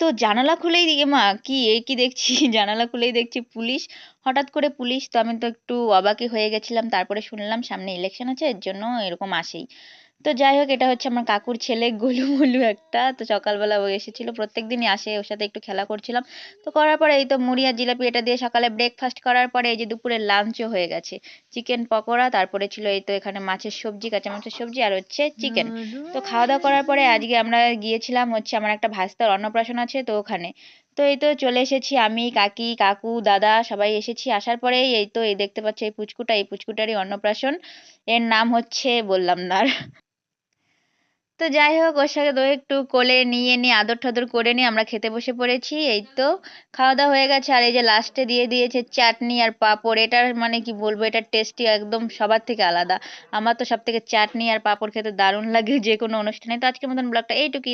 তো জানালা খুলেই দিকে মা কি কি দেখছি জানালা খুলেই দেখছি পুলিশ। হঠাৎ করে পুলিশ, তো আমি তো একটু অবাকই হয়ে গেছিলাম, তারপরে শুনলাম সামনে ইলেকশন আছে এর জন্য এরকম আসেই। তো যাই হোক, এটা হচ্ছে আমার কাকুর ছেলে গোলু মোলু একটা। তো সকালবেলা ও এসেছিল, প্রত্যেকদিনই আসে, ওর সাথে একটু খেলা করছিলাম। তো করার পরে এই তো মুড়ি আর জিলাপি এটা দিয়ে সকালে ব্রেকফাস্ট করার পরে এই যে দুপুরে লাঞ্চও হয়ে গেছে। চিকেন পকোড়া, তারপরে ছিল এই তো এখানে মাছের সবজি, কাঁচা মাছের সবজি, আর হচ্ছে চিকেন। তো খাওয়া দাওয়া করার পরে আজকে আমরা গিয়েছিলাম হচ্ছে আমার একটা ভাস্তার অন্নপ্রাশন আছে তো ওখানে। তো এই তো চলে এসেছি, আমি কাকি কাকু দাদা সবাই এসেছি। আসার পরেই এই তো এই দেখতে পাচ্ছি এই পুচকুটা, এই পুচকুটারই অন্নপ্রাশন। এর নাম হচ্ছে বললাম না আর। তো যাই হোক, ওর সাথে তো একটু কোলে নিয়ে নিয়ে আদর ঠাদর করে নিয়ে আমরা খেতে বসে পড়েছি। এই তো খাওয়া দাওয়া হয়ে গেছে, আর এই যে লাস্টে দিয়ে দিয়েছে চাটনি আর পাঁপড়। এটার মানে কি বলবো, এটা টেস্টি একদম সবার থেকে আলাদা। আমার তো সব থেকে চাটনি আর পাঁপড় খেতে দারুণ লাগে যে কোনো অনুষ্ঠানে। তো আজকের মতন ব্লগটা এইটুকুই।